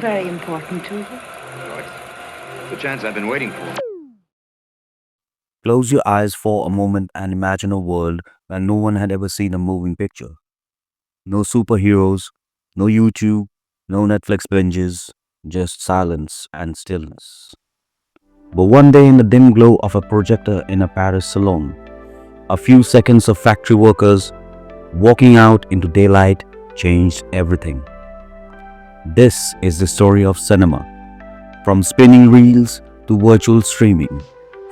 very important to you? Oh, it's the chance I've been waiting for. Close your eyes for a moment and imagine a world where no one had ever seen a moving picture. No superheroes, no YouTube, no Netflix binges, just silence and stillness. But one day, in the dim glow of a projector in a Paris salon, a few seconds of factory workers walking out into daylight changed everything. This is the story of cinema. From spinning reels to virtual streaming,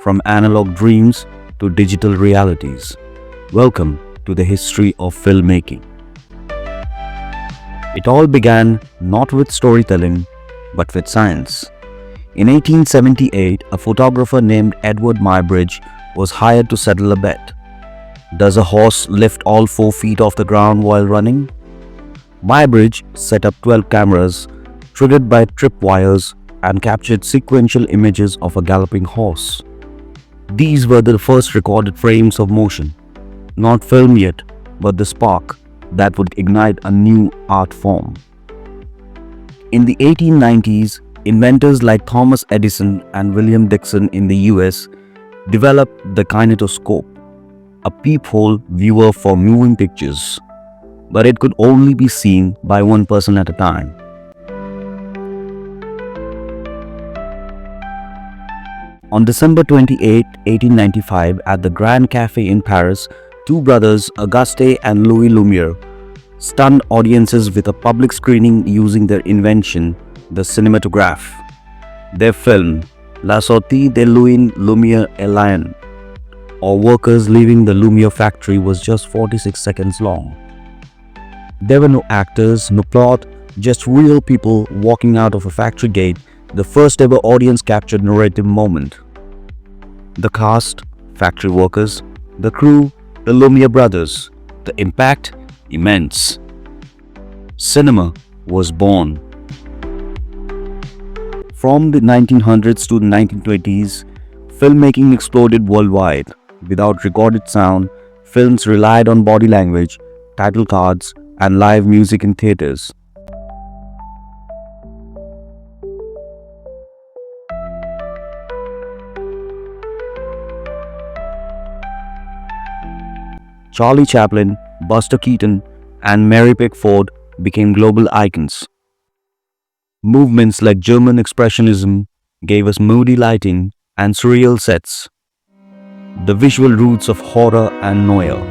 from analog dreams to digital realities. Welcome to the history of filmmaking. It all began not with storytelling, but with science. In 1878, a photographer named Edward Muybridge was hired to settle a bet. Does a horse lift all 4 feet off the ground while running? Muybridge set up 12 cameras, triggered by tripwires, and captured sequential images of a galloping horse. These were the first recorded frames of motion. Not film yet, but the spark that would ignite a new art form. In the 1890s, inventors like Thomas Edison and William Dixon in the US developed the kinetoscope, a peephole viewer for moving pictures, but it could only be seen by one person at a time. On December 28, 1895, at the Grand Café in Paris, two brothers, Auguste and Louis Lumière, stunned audiences with a public screening using their invention, the cinematograph. Their film, La Sortie de Louis Lumière et Lion, or Workers Leaving the Lumière Factory, was just 46 seconds long. There were no actors, no plot, just real people walking out of a factory gate, the first ever audience captured narrative moment. The cast, factory workers, the crew, the Lumière Brothers, the impact, immense. Cinema was born. From the 1900s to the 1920s, filmmaking exploded worldwide. Without recorded sound, films relied on body language, title cards, and live music in theaters. Charlie Chaplin, Buster Keaton, and Mary Pickford became global icons. Movements like German Expressionism gave us moody lighting and surreal sets, the visual roots of horror and noir.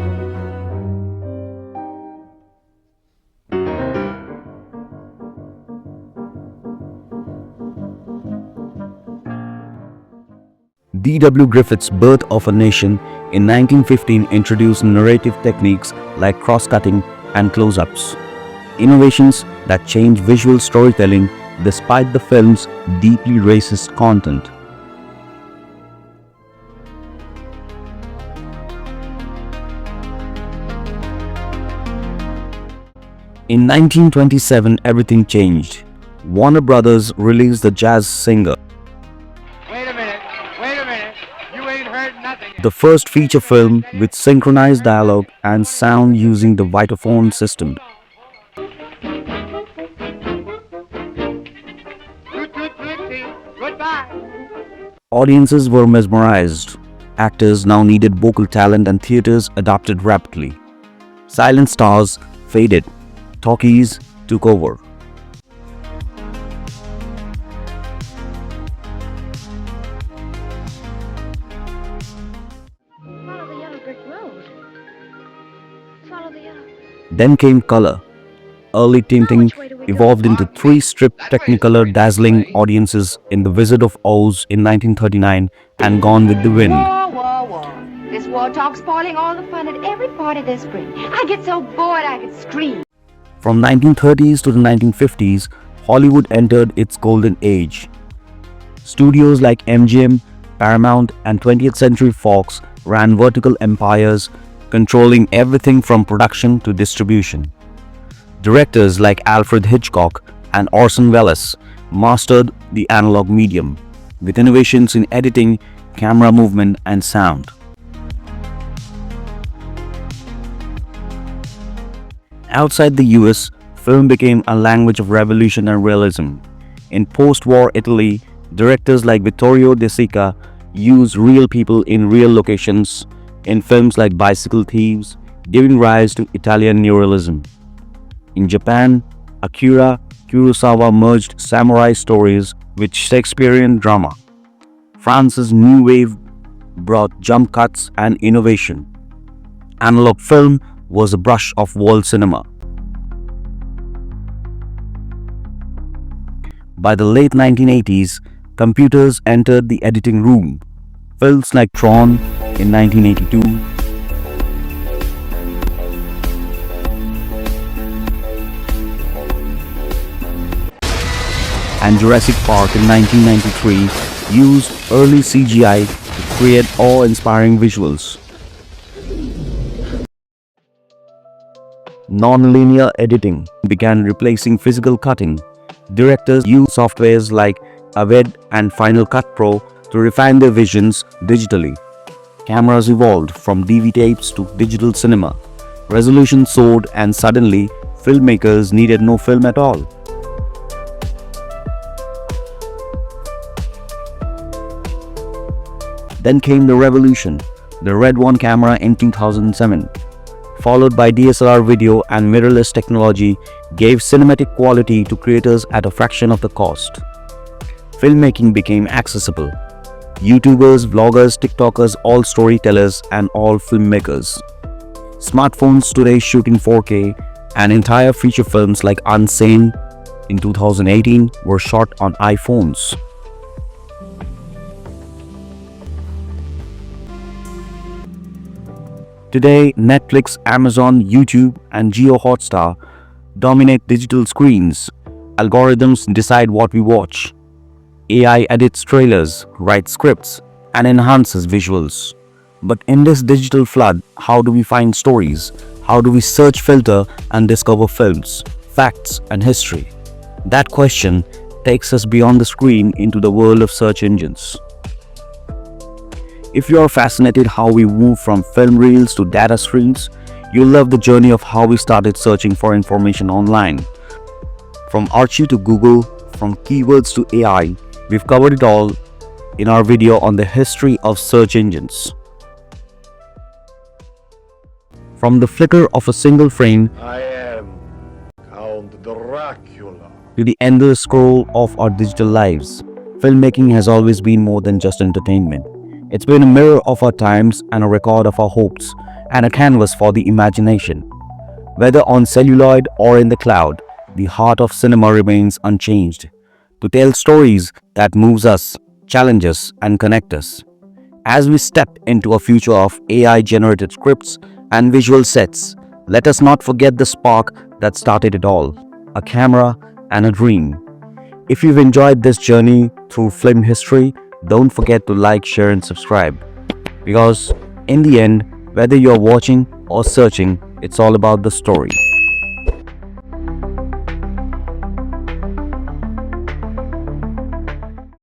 D.W. Griffith's Birth of a Nation in 1915 introduced narrative techniques like cross-cutting and close-ups, innovations that changed visual storytelling despite the film's deeply racist content. In 1927, everything changed. Warner Brothers released The Jazz Singer, the first feature film with synchronized dialogue and sound using the Vitaphone system. Audiences were mesmerized. Actors now needed vocal talent and theaters adapted rapidly. Silent stars faded. Talkies took over. Then came color. Early tinting evolved into 3-strip Technicolor dazzling audiences in The Wizard of Oz in 1939 and Gone with the Wind. Whoa. This war talk's spoiling all the fun at every party this spring. I get so bored I could scream. From 1930s to the 1950s, Hollywood entered its golden age. Studios like MGM, Paramount, and 20th Century Fox ran vertical empires, controlling everything from production to distribution. Directors like Alfred Hitchcock and Orson Welles mastered the analog medium, with innovations in editing, camera movement, and sound. Outside the US, film became a language of revolution and realism. In post-war Italy, directors like Vittorio De Sica used real people in real locations in films like Bicycle Thieves, giving rise to Italian neorealism. In Japan, Akira Kurosawa merged samurai stories with Shakespearean drama. France's New Wave brought jump cuts and innovation. Analog film was a brush of world cinema. By the late 1980s, computers entered the editing room. Films like Tron in 1982, and Jurassic Park in 1993 used early CGI to create awe-inspiring visuals. Non-linear editing began replacing physical cutting. Directors used softwares like Avid and Final Cut Pro to refine their visions digitally. Cameras evolved from DV tapes to digital cinema. Resolution soared and suddenly filmmakers needed no film at all. Then came the revolution, the Red One camera in 2007, followed by DSLR video and mirrorless technology gave cinematic quality to creators at a fraction of the cost. Filmmaking became accessible. YouTubers, vloggers, TikTokers, all storytellers and all filmmakers. Smartphones today shoot in 4K, and entire feature films like Unsane in 2018 were shot on iPhones. Today, Netflix, Amazon, YouTube, and Jio Hotstar dominate digital screens. Algorithms decide what we watch. AI edits trailers, writes scripts, and enhances visuals. But in this digital flood, how do we find stories? How do we search, filter, and discover films, facts, and history? That question takes us beyond the screen into the world of search engines. If you are fascinated how we move from film reels to data streams, you'll love the journey of how we started searching for information online. From Archie to Google, from keywords to AI, we've covered it all in our video on the history of search engines. From the flicker of a single frame I am Count Dracula. to the endless scroll of our digital lives, filmmaking has always been more than just entertainment. It's been a mirror of our times and a record of our hopes and a canvas for the imagination. Whether on celluloid or in the cloud, the heart of cinema remains unchanged. To tell stories that moves us, challenge us, and connect us. As we step into a future of AI-generated scripts and visual sets, let us not forget the spark that started it all, a camera and a dream. If you've enjoyed this journey through film history, don't forget to like, share, and subscribe. Because in the end, whether you're watching or searching, it's all about the story.